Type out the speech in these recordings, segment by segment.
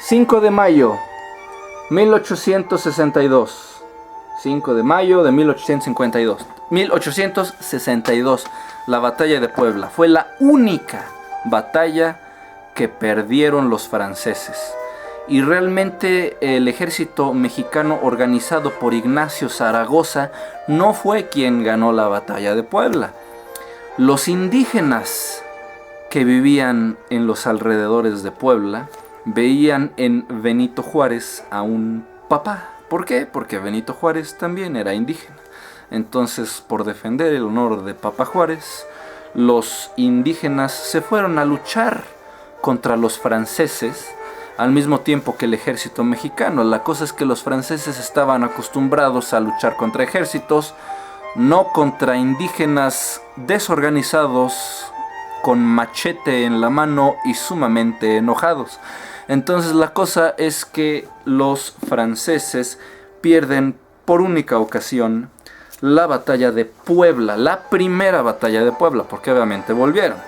5 de mayo, 1862. 5 de mayo de 1852. 1862. La batalla de Puebla. Fue la única batalla que perdieron los franceses. Y realmente el ejército mexicano organizado por Ignacio Zaragoza no fue quien ganó la batalla de Puebla. Los indígenas que vivían en los alrededores de Puebla veían en Benito Juárez a un papá. ¿Por qué? Porque Benito Juárez también era indígena. Entonces, por defender el honor de Papá Juárez, los indígenas se fueron a luchar contra los franceses al mismo tiempo que el ejército mexicano. La cosa es que los franceses estaban acostumbrados a luchar contra ejércitos, no contra indígenas desorganizados con machete en la mano y sumamente enojados. Entonces la cosa es que los franceses pierden por única ocasión la batalla de Puebla, la primera batalla de Puebla, porque obviamente volvieron.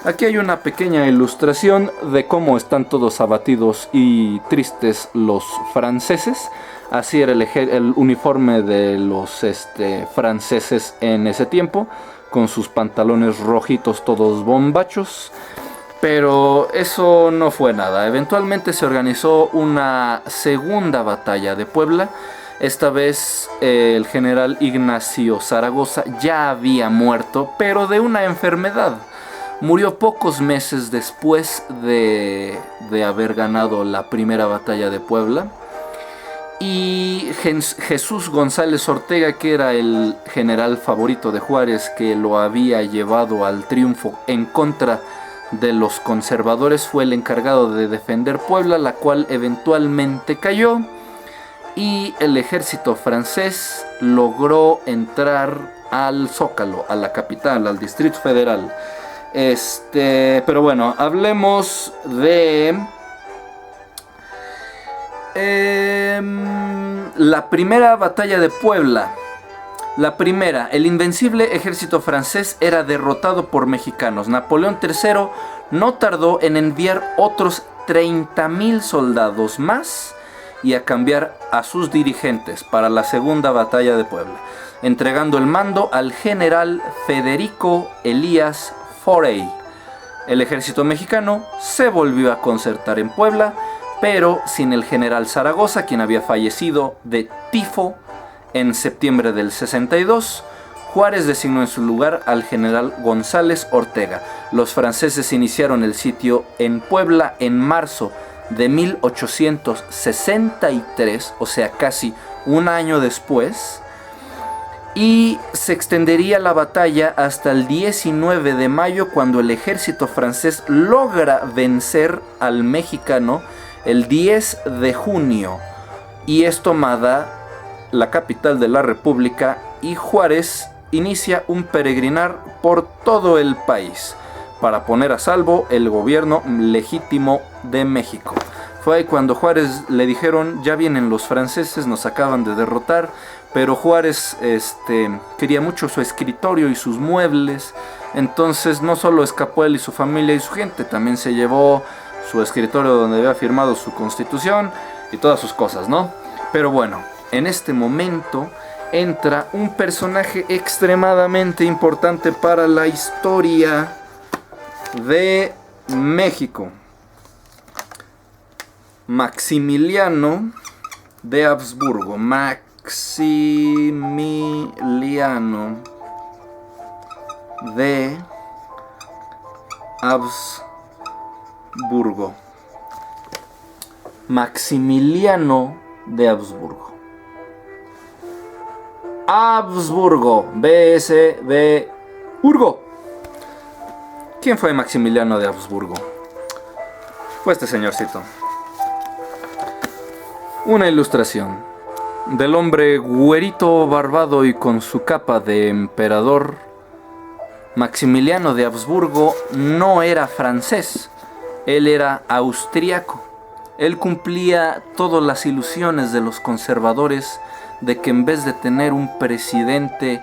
Aquí hay una pequeña ilustración de cómo están todos abatidos y tristes los franceses. Así era el uniforme de los franceses en ese tiempo, con sus pantalones rojitos todos bombachos. Pero eso no fue nada. Eventualmente se organizó una segunda batalla de Puebla. Esta vez el general Ignacio Zaragoza ya había muerto, pero de una enfermedad. Murió pocos meses después de haber ganado la primera batalla de Puebla. Y Jesús González Ortega, que era el general favorito de Juárez, que lo había llevado al triunfo en contra de los conservadores, fue el encargado de defender Puebla, la cual eventualmente cayó. Y el ejército francés logró entrar al Zócalo, a la capital, al Distrito Federal. Pero bueno, hablemos de la primera batalla de Puebla. La primera, el invencible ejército francés era derrotado por mexicanos. Napoleón III no tardó en enviar otros 30,000 soldados más y a cambiar a sus dirigentes para la segunda batalla de Puebla, entregando el mando al general Federico Elías Forey. El ejército mexicano se volvió a concertar en Puebla, pero sin el general Zaragoza, quien había fallecido de tifo en septiembre del 62. Juárez designó en su lugar al general González Ortega. Los franceses iniciaron el sitio en Puebla en marzo de 1863, o sea, casi un año después, y se extendería la batalla hasta el 19 de mayo, cuando el ejército francés logra vencer al mexicano el 10 de junio, y es tomada la capital de la República, y Juárez inicia un peregrinar por todo el país para poner a salvo el gobierno legítimo de México. Fue ahí cuando Juárez le dijeron: ya vienen los franceses, nos acaban de derrotar. Pero Juárez quería mucho su escritorio y sus muebles. Entonces no solo escapó él y su familia y su gente, también se llevó su escritorio donde había firmado su constitución y todas sus cosas, ¿no? Pero bueno, en este momento entra un personaje extremadamente importante para la historia de México. Maximiliano de Habsburgo. Maximiliano de Habsburgo. Maximiliano de Habsburgo. Habsburgo. B-S-B. Burgo. ¿Quién fue Maximiliano de Habsburgo? Fue este señorcito. Una ilustración del hombre güerito, barbado y con su capa de emperador. Maximiliano de Habsburgo no era francés, él era austriaco. Él cumplía todas las ilusiones de los conservadores de que en vez de tener un presidente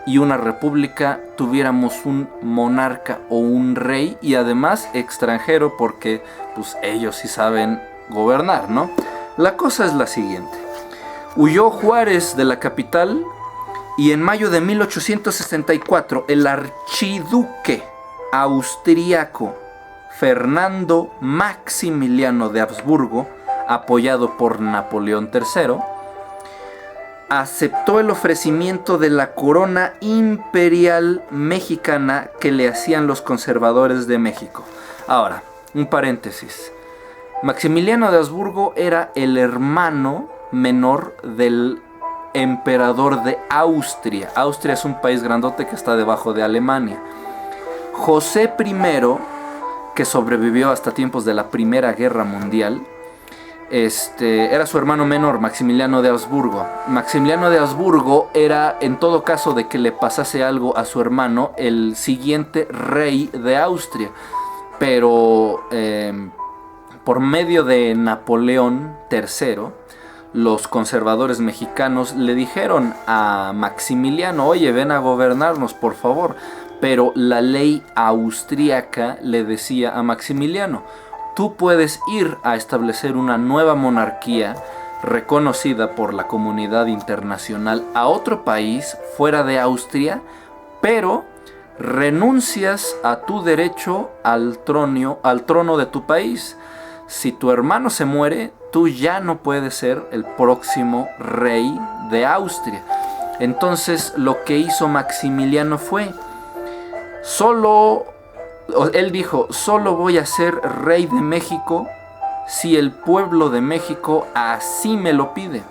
y una república, tuviéramos un monarca o un rey, y además extranjero, porque pues ellos sí saben gobernar, ¿no? La cosa es la siguiente. Huyó Juárez de la capital y en mayo de 1864 el archiduque austriaco Fernando Maximiliano de Habsburgo, apoyado por Napoleón III, aceptó el ofrecimiento de la corona imperial mexicana que le hacían los conservadores de México. Ahora, un paréntesis. Maximiliano de Habsburgo era el hermano menor del emperador de Austria. Austria es un país grandote que está debajo de Alemania. José I, que sobrevivió hasta tiempos de la Primera Guerra Mundial, era su hermano menor, Maximiliano de Habsburgo. Maximiliano de Habsburgo era, en todo caso de que le pasase algo a su hermano, el siguiente rey de Austria. Pero por medio de Napoleón III, los conservadores mexicanos le dijeron a Maximiliano: oye, ven a gobernarnos, por favor. Pero la ley austríaca le decía a Maximiliano: tú puedes ir a establecer una nueva monarquía reconocida por la comunidad internacional a otro país fuera de Austria, pero renuncias a tu derecho al trono de tu país. Si tu hermano se muere, tú ya no puedes ser el próximo rey de Austria. Entonces lo que hizo Maximiliano fue, él dijo: solo voy a ser rey de México si el pueblo de México así me lo pide.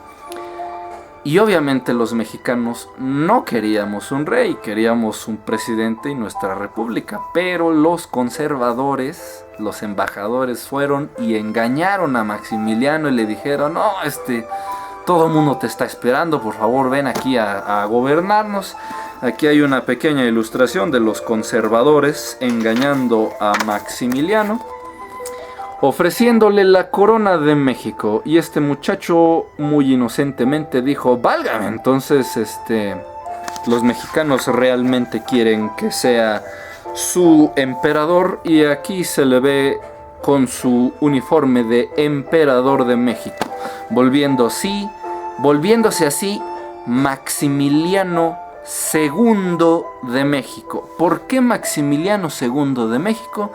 Y obviamente los mexicanos no queríamos un rey, queríamos un presidente y nuestra república. Pero los conservadores, los embajadores, fueron y engañaron a Maximiliano y le dijeron: no, todo el mundo te está esperando, por favor ven aquí a gobernarnos. Aquí hay una pequeña ilustración de los conservadores engañando a Maximiliano, ofreciéndole la corona de México. Y este muchacho muy inocentemente dijo: válgame, entonces los mexicanos realmente quieren que sea su emperador. Y aquí se le ve con su uniforme de emperador de México, volviéndose así Maximiliano II de México. ¿Por qué Maximiliano II de México?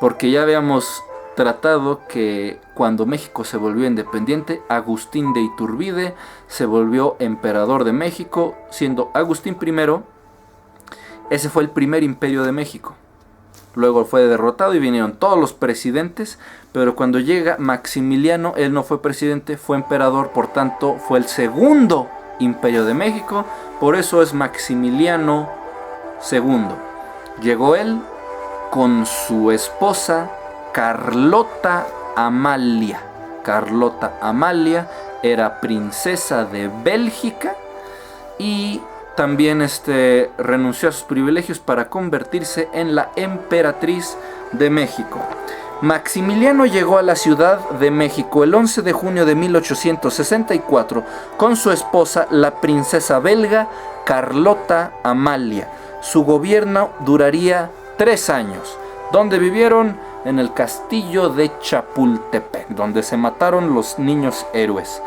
Porque ya habíamos tratado que cuando México se volvió independiente, Agustín de Iturbide se volvió emperador de México, siendo Agustín I. Ese fue el primer imperio de México. Luego fue derrotado y vinieron todos los presidentes, pero cuando llega Maximiliano, él no fue presidente, fue emperador, por tanto fue el segundo imperio de México. Por eso es Maximiliano II. Llegó él con su esposa Carlota Amalia. Carlota Amalia era princesa de Bélgica y también renunció a sus privilegios para convertirse en la emperatriz de México. Maximiliano llegó a la Ciudad de México el 11 de junio de 1864 con su esposa, la princesa belga Carlota Amalia. Su gobierno duraría 3 años, donde vivieron en el castillo de Chapultepec, donde se mataron los niños héroes.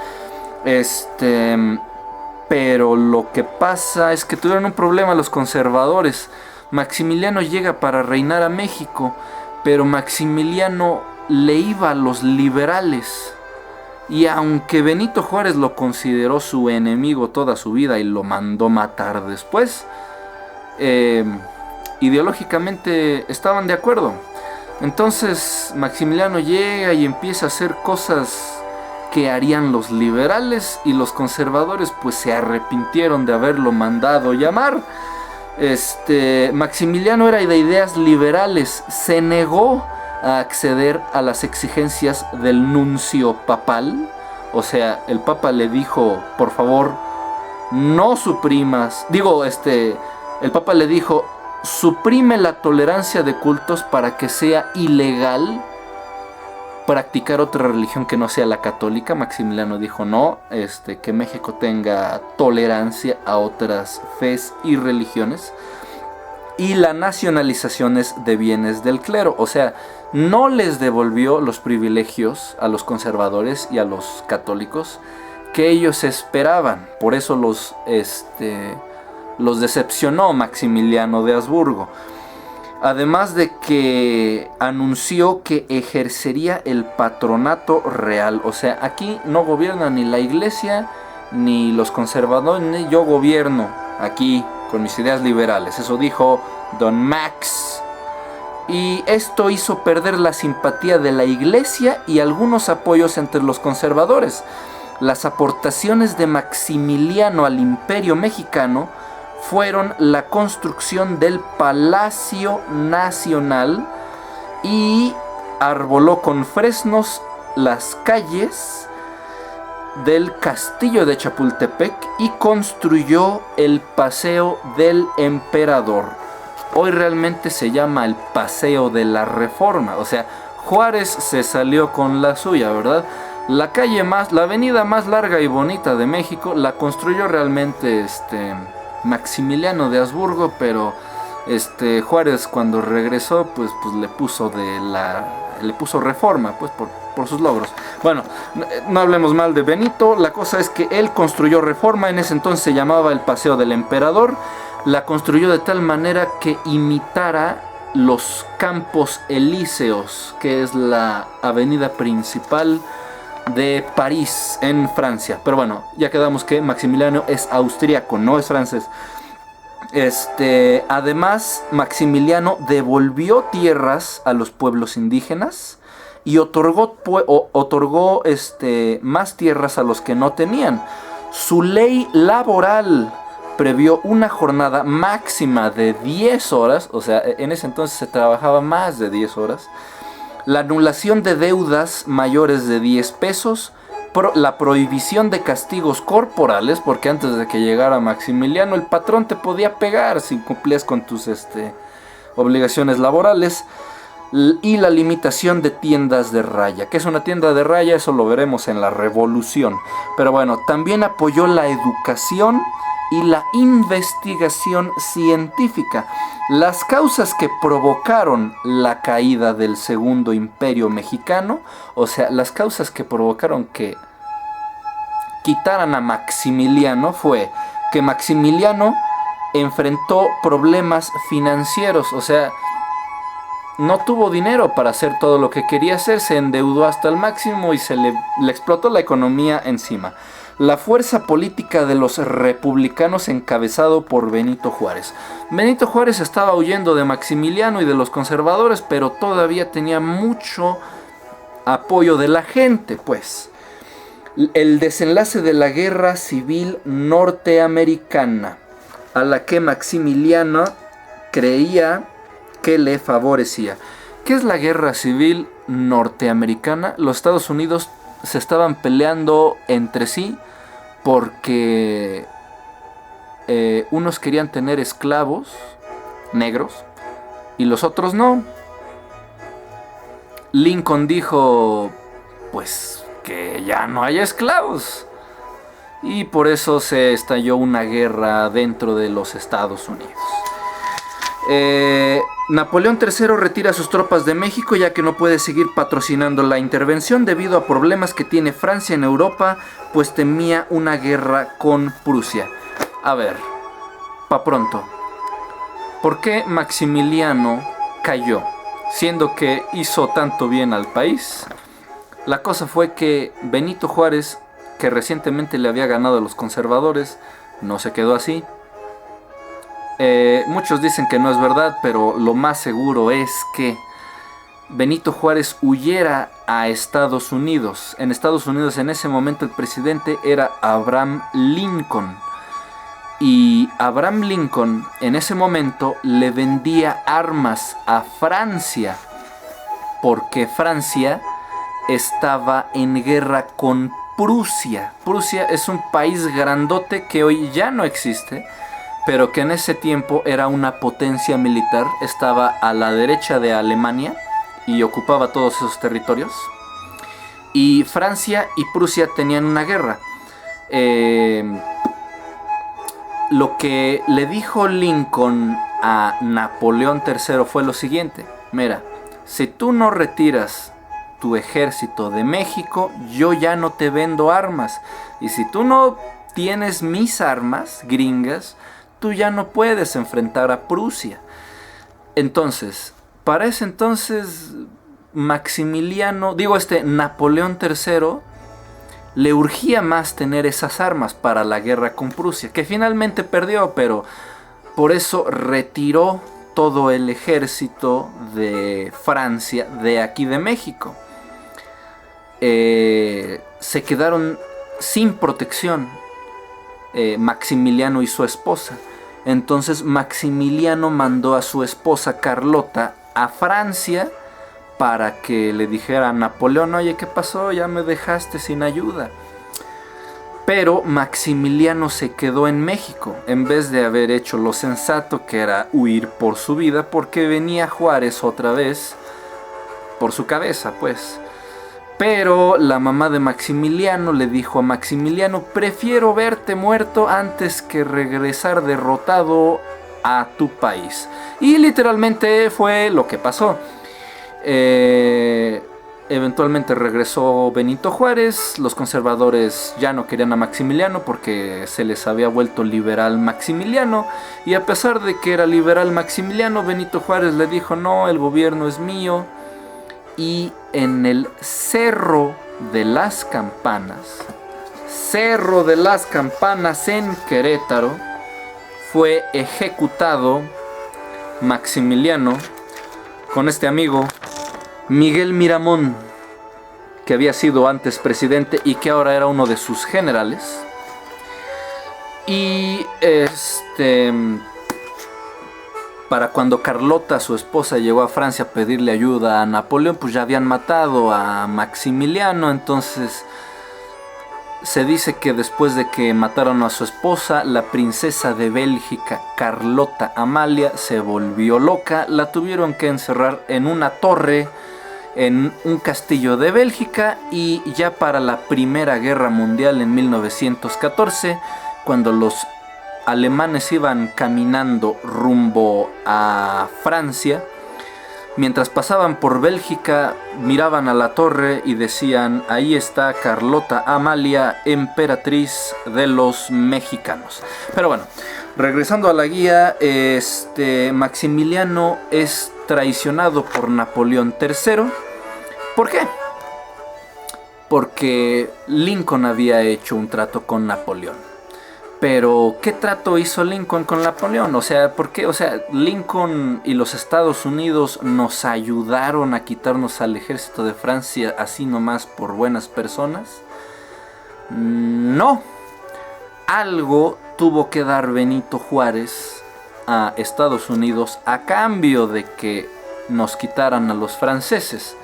Pero lo que pasa es que tuvieron un problema los conservadores. Maximiliano llega para reinar a México, pero Maximiliano le iba a los liberales. Y aunque Benito Juárez lo consideró su enemigo toda su vida y lo mandó matar después, ideológicamente estaban de acuerdo. Entonces Maximiliano llega y empieza a hacer cosas que harían los liberales, y los conservadores pues se arrepintieron de haberlo mandado llamar. Maximiliano era de ideas liberales, se negó a acceder a las exigencias del nuncio papal. O sea, el papa le dijo: por favor, no suprimas, el papa le dijo: suprime la tolerancia de cultos para que sea ilegal practicar otra religión que no sea la católica. Maximiliano dijo: no, que México tenga tolerancia a otras fes y religiones. y las nacionalizaciones de bienes del clero. O sea, no les devolvió los privilegios a los conservadores y a los católicos que ellos esperaban. Por eso los decepcionó Maximiliano de Habsburgo. Además de que anunció que ejercería el patronato real. O sea, aquí no gobierna ni la iglesia ni los conservadores, ni yo gobierno aquí con mis ideas liberales. Eso dijo Don Max. Y esto hizo perder la simpatía de la iglesia y algunos apoyos entre los conservadores. Las aportaciones de Maximiliano al Imperio Mexicano fueron la construcción del Palacio Nacional y arboló con fresnos las calles del Castillo de Chapultepec y construyó el Paseo del Emperador. Hoy realmente se llama el Paseo de la Reforma. O sea, Juárez se salió con la suya, ¿verdad? La avenida más larga y bonita de México la construyó realmente Maximiliano de Habsburgo, pero Juárez cuando regresó pues le puso reforma, pues por sus logros. Bueno, no hablemos mal de Benito. La cosa es que él construyó Reforma. En ese entonces se llamaba el Paseo del Emperador. La construyó de tal manera que imitara los Campos Elíseos, que es la avenida principal de París, en Francia. Pero bueno, ya quedamos que Maximiliano es austríaco, no es francés. Además, Maximiliano devolvió tierras a los pueblos indígenas y otorgó más tierras a los que no tenían. Su ley laboral previó una jornada máxima de 10 horas, o sea, en ese entonces se trabajaba más de 10 horas. La anulación de deudas mayores de 10 pesos, la prohibición de castigos corporales, porque antes de que llegara Maximiliano el patrón te podía pegar si cumplías con tus obligaciones laborales, y la limitación de tiendas de raya. ¿Qué es una tienda de raya? Eso lo veremos en la Revolución. Pero bueno, también apoyó la educación y la investigación científica. Las causas que provocaron la caída del Segundo Imperio Mexicano, o sea, las causas que provocaron que quitaran a Maximiliano, fue que Maximiliano enfrentó problemas financieros. O sea, no tuvo dinero para hacer todo lo que quería hacer, se endeudó hasta el máximo y le explotó la economía encima. La fuerza política de los republicanos encabezado por Benito Juárez. Benito Juárez estaba huyendo de Maximiliano y de los conservadores, pero todavía tenía mucho apoyo de la gente, pues. El desenlace de la Guerra Civil Norteamericana, a la que Maximiliano creía que le favorecía. ¿Qué es la Guerra Civil Norteamericana? Los Estados Unidos se estaban peleando entre sí porque unos querían tener esclavos negros y los otros no. Lincoln dijo pues que ya no haya esclavos y por eso se estalló una guerra dentro de los Estados Unidos. Napoleón III retira sus tropas de México ya que no puede seguir patrocinando la intervención debido a problemas que tiene Francia en Europa, pues temía una guerra con Prusia. A ver, pa' pronto, ¿por qué Maximiliano cayó, siendo que hizo tanto bien al país? La cosa fue que Benito Juárez, que recientemente le había ganado a los conservadores, no se quedó así. Muchos dicen que no es verdad, pero lo más seguro es que Benito Juárez huyera a Estados Unidos. En Estados Unidos en ese momento el presidente era Abraham Lincoln. Y Abraham Lincoln en ese momento le vendía armas a Francia, porque Francia estaba en guerra con Prusia. Prusia es un país grandote que hoy ya no existe, pero que en ese tiempo era una potencia militar, estaba a la derecha de Alemania y ocupaba todos esos territorios. Y Francia y Prusia tenían una guerra. Lo que le dijo Lincoln a Napoleón III fue lo siguiente: mira, si tú no retiras tu ejército de México, yo ya no te vendo armas, y si tú no tienes mis armas gringas, tú ya no puedes enfrentar a Prusia. Entonces, para ese entonces, Napoleón III le urgía más tener esas armas para la guerra con Prusia, que finalmente perdió, pero por eso retiró todo el ejército de Francia de aquí de México. Se quedaron sin protección Maximiliano y su esposa. Entonces Maximiliano mandó a su esposa Carlota a Francia para que le dijera a Napoleón: oye, ¿qué pasó? Ya me dejaste sin ayuda. Pero Maximiliano se quedó en México, en vez de haber hecho lo sensato, que era huir por su vida, porque venía Juárez otra vez por su cabeza, pues. Pero la mamá de Maximiliano le dijo a Maximiliano: prefiero verte muerto antes que regresar derrotado a tu país. Y literalmente fue lo que pasó. Eventualmente regresó Benito Juárez. Los conservadores ya no querían a Maximiliano porque se les había vuelto liberal Maximiliano. Y a pesar de que era liberal Maximiliano, Benito Juárez le dijo: no, el gobierno es mío. Y en el Cerro de las Campanas en Querétaro, fue ejecutado Maximiliano con este amigo Miguel Miramón, que había sido antes presidente y que ahora era uno de sus generales. Y para cuando Carlota, su esposa, llegó a Francia a pedirle ayuda a Napoleón, pues ya habían matado a Maximiliano. Entonces se dice que después de que mataron a su esposa, la princesa de Bélgica, Carlota Amalia, se volvió loca. La tuvieron que encerrar en una torre en un castillo de Bélgica. Y ya para la Primera Guerra Mundial, en 1914, cuando los alemanes iban caminando rumbo a Francia, mientras pasaban por Bélgica, miraban a la torre y decían: ahí está Carlota Amalia, emperatriz de los mexicanos. Pero bueno, regresando a la guía, Maximiliano es traicionado por Napoleón III. ¿Por qué? Porque Lincoln había hecho un trato con Napoleón. Pero, ¿qué trato hizo Lincoln con Napoleón? O sea, ¿por qué? O sea, Lincoln y los Estados Unidos nos ayudaron a quitarnos al ejército de Francia así nomás por buenas personas. No. Algo tuvo que dar Benito Juárez a Estados Unidos a cambio de que nos quitaran a los franceses.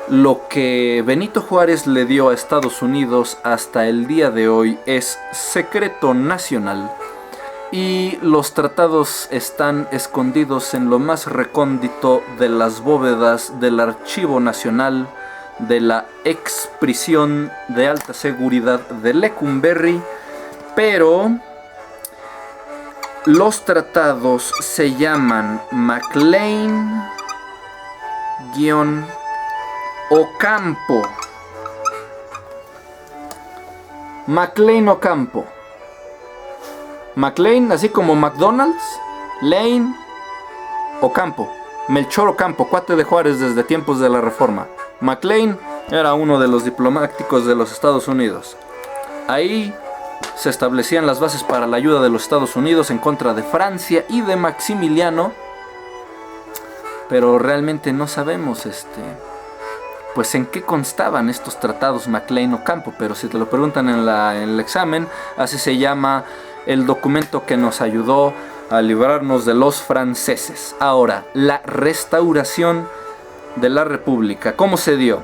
Lo que Benito Juárez le dio a Estados Unidos hasta el día de hoy es secreto nacional, y los tratados están escondidos en lo más recóndito de las bóvedas del Archivo Nacional de la ex prisión de alta seguridad de Lecumberri. Pero los tratados se llaman McLean-Ocampo. McLean-Ocampo. McLean, así como McDonald's, Lane, Ocampo. Melchor Ocampo, cuate de Juárez desde tiempos de la Reforma. McLean era uno de los diplomáticos de los Estados Unidos. Ahí se establecían las bases para la ayuda de los Estados Unidos en contra de Francia y de Maximiliano. Pero realmente no sabemos pues en qué constaban estos tratados McLean-Ocampo. Pero si te lo preguntan en el examen, así se llama el documento que nos ayudó a librarnos de los franceses. Ahora, la restauración de la República, ¿cómo se dio?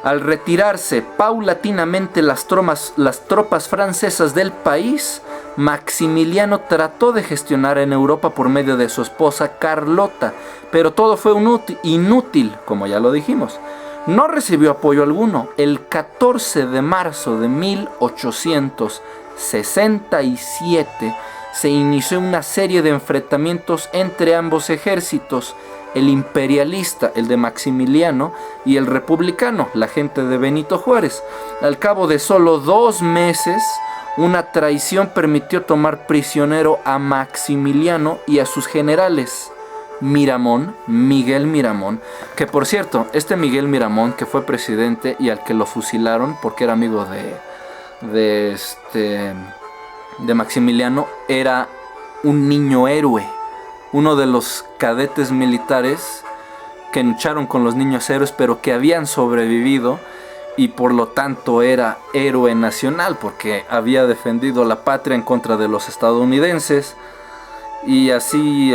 Al retirarse paulatinamente las tropas francesas del país, Maximiliano trató de gestionar en Europa por medio de su esposa Carlota, pero todo fue inútil, como ya lo dijimos. No recibió apoyo alguno. El 14 de marzo de 1867, se inició una serie de enfrentamientos entre ambos ejércitos, el imperialista, el de Maximiliano, y el republicano, la gente de Benito Juárez. Al cabo de solo 2 meses, una traición permitió tomar prisionero a Maximiliano y a sus generales. Miguel Miramón, que por cierto, este Miguel Miramón, que fue presidente y al que lo fusilaron porque era amigo de Maximiliano, era un niño héroe, uno de los cadetes militares que lucharon con los niños héroes, pero que habían sobrevivido, y por lo tanto era héroe nacional porque había defendido la patria en contra de los estadounidenses. Y así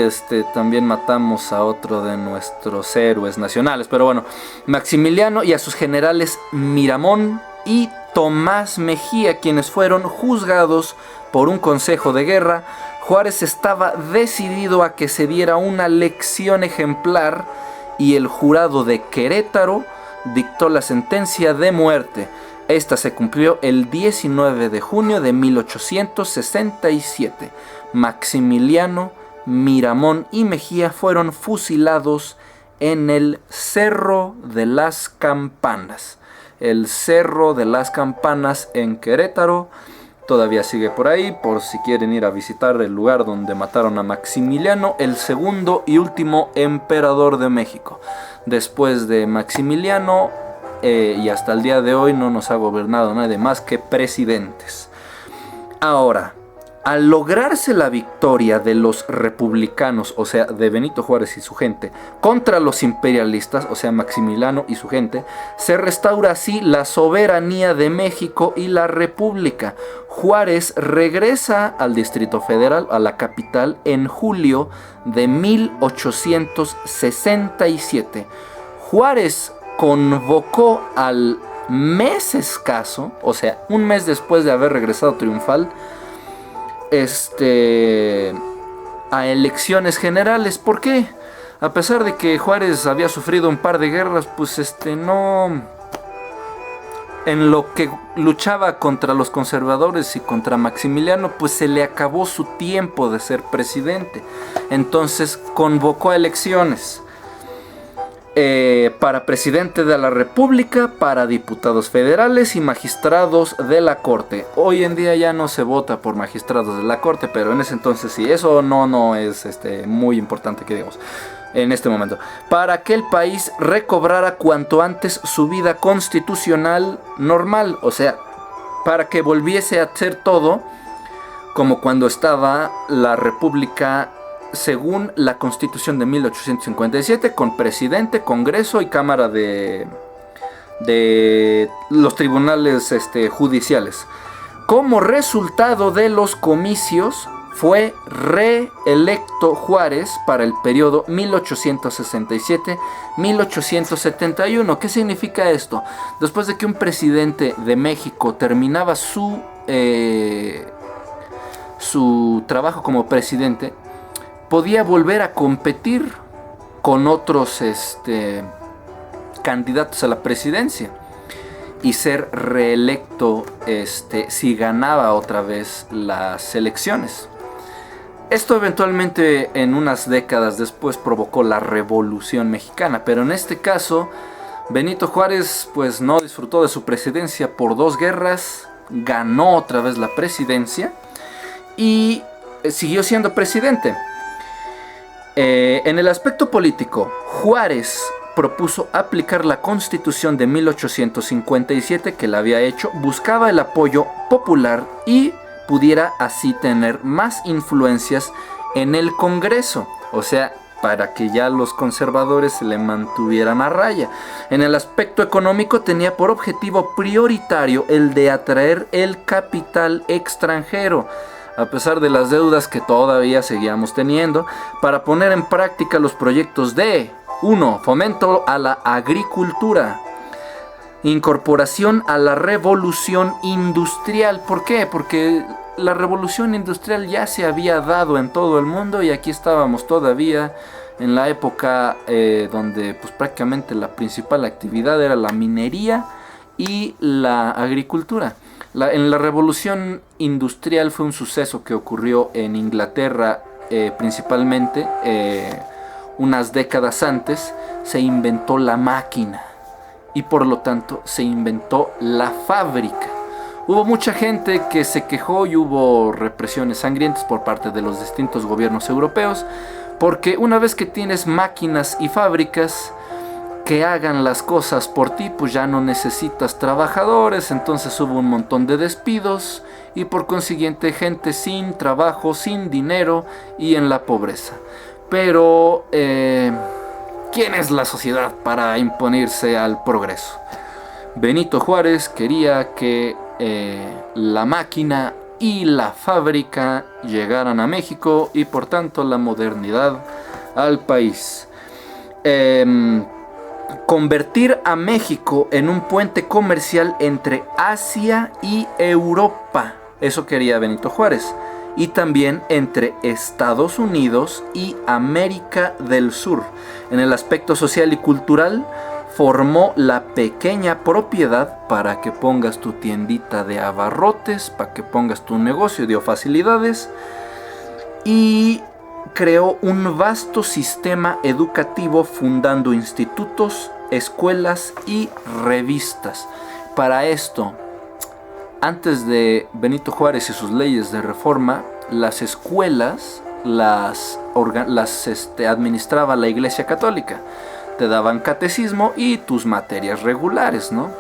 también matamos a otro de nuestros héroes nacionales. Pero bueno, Maximiliano y a sus generales Miramón y Tomás Mejía, quienes fueron juzgados por un consejo de guerra. Juárez estaba decidido a que se diera una lección ejemplar y el jurado de Querétaro dictó la sentencia de muerte. Esta se cumplió el 19 de junio de 1867. Maximiliano, Miramón y Mejía fueron fusilados en el Cerro de las Campanas. El Cerro de las Campanas en Querétaro todavía sigue por ahí, por si quieren ir a visitar el lugar donde mataron a Maximiliano, el segundo y último emperador de México. Después de Maximiliano, y hasta el día de hoy no nos ha gobernado nadie más que presidentes. Ahora, al lograrse la victoria de los republicanos, o sea, de Benito Juárez y su gente, contra los imperialistas, o sea, Maximiliano y su gente, se restaura así la soberanía de México y la república. Juárez regresa al Distrito Federal, a la capital, en julio de 1867. Juárez convocó al mes escaso, o sea, un mes después de haber regresado triunfal, a elecciones generales. ¿Por qué? A pesar de que Juárez había sufrido un par de guerras, pues no, en lo que luchaba contra los conservadores y contra Maximiliano, pues se le acabó su tiempo de ser presidente. Entonces convocó a elecciones para presidente de la República, para diputados federales y magistrados de la Corte. Hoy en día ya no se vota por magistrados de la Corte, pero en ese entonces sí. Eso no es muy importante que digamos en este momento. Para que el país recobrara cuanto antes su vida constitucional normal, o sea, para que volviese a ser todo como cuando estaba la República según la Constitución de 1857, con presidente, Congreso y Cámara de los tribunales judiciales. Como resultado de los comicios, fue reelecto Juárez para el periodo 1867-1871. ¿Qué significa esto? Después de que un presidente de México terminaba su trabajo como presidente, podía volver a competir con otros candidatos a la presidencia y ser reelecto si ganaba otra vez las elecciones. Esto eventualmente en unas décadas después provocó la Revolución Mexicana, pero en este caso Benito Juárez pues no disfrutó de su presidencia por 2 guerras, ganó otra vez la presidencia y siguió siendo presidente. En el aspecto político, Juárez propuso aplicar la Constitución de 1857 que la había hecho, buscaba el apoyo popular y pudiera así tener más influencias en el Congreso, o sea, para que ya los conservadores se le mantuvieran a raya. En el aspecto económico tenía por objetivo prioritario el de atraer el capital extranjero, a pesar de las deudas que todavía seguíamos teniendo, para poner en práctica los proyectos de 1. Fomento a la agricultura, incorporación a la revolución industrial. ¿Por qué? Porque la revolución industrial ya se había dado en todo el mundo y aquí estábamos todavía en la época donde pues prácticamente la principal actividad era la minería y la agricultura. En la revolución industrial fue un suceso que ocurrió en Inglaterra principalmente. Unas décadas antes se inventó la máquina y por lo tanto se inventó la fábrica. Hubo mucha gente que se quejó y hubo represiones sangrientas por parte de los distintos gobiernos europeos, porque una vez que tienes máquinas y fábricas que hagan las cosas por ti, pues ya no necesitas trabajadores. Entonces hubo un montón de despidos y por consiguiente gente sin trabajo, sin dinero y en la pobreza. Pero ¿quién es la sociedad para imponerse al progreso? Benito Juárez quería que la máquina y la fábrica llegaran a México y por tanto la modernidad al país. Convertir a México en un puente comercial entre Asia y Europa. Eso quería Benito Juárez. Y también entre Estados Unidos y América del Sur. En el aspecto social y cultural, formó la pequeña propiedad para que pongas tu tiendita de abarrotes, para que pongas tu negocio, dio facilidades y creó un vasto sistema educativo fundando institutos, escuelas y revistas. Para esto, antes de Benito Juárez y sus leyes de reforma, las escuelas las administraba la Iglesia Católica. Te daban catecismo y tus materias regulares, ¿no?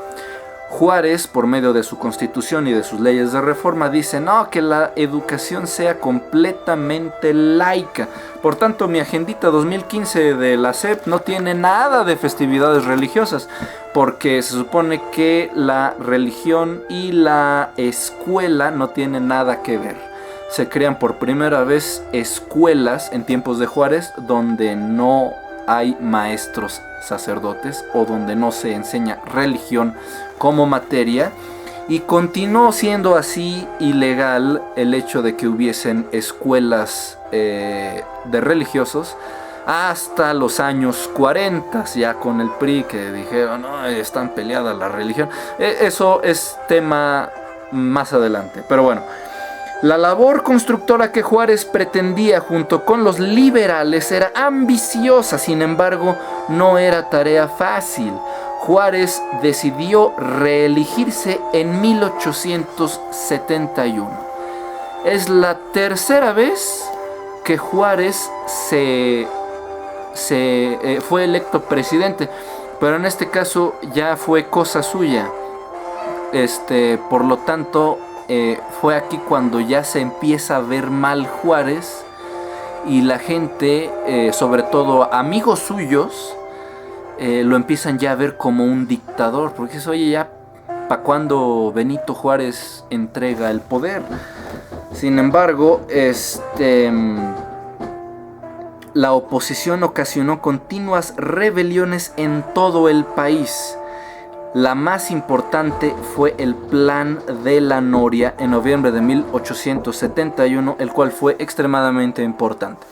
Juárez, por medio de su constitución y de sus leyes de reforma, dice no, que la educación sea completamente laica. Por tanto, mi agendita 2015 de la SEP no tiene nada de festividades religiosas, porque se supone que la religión y la escuela no tienen nada que ver. Se crean por primera vez escuelas en tiempos de Juárez donde no hay maestros sacerdotes o donde no se enseña religión como materia, y continuó siendo así ilegal el hecho de que hubiesen escuelas de religiosos hasta los años 40, ya con el PRI, que dijeron no, están peleadas la religión. Eso es tema más adelante, pero bueno. La labor constructora que Juárez pretendía junto con los liberales era ambiciosa, sin embargo, no era tarea fácil. Juárez decidió reelegirse en 1871. Es la tercera vez que Juárez fue electo presidente, pero en este caso ya fue cosa suya. Por lo tanto, fue aquí cuando ya se empieza a ver mal Juárez y la gente, sobre todo amigos suyos, lo empiezan ya a ver como un dictador, porque es, oye, ya ¿para cuándo Benito Juárez entrega el poder? Sin embargo, la oposición ocasionó continuas rebeliones en todo el país. La más importante fue el Plan de la Noria en noviembre de 1871, el cual fue extremadamente importante.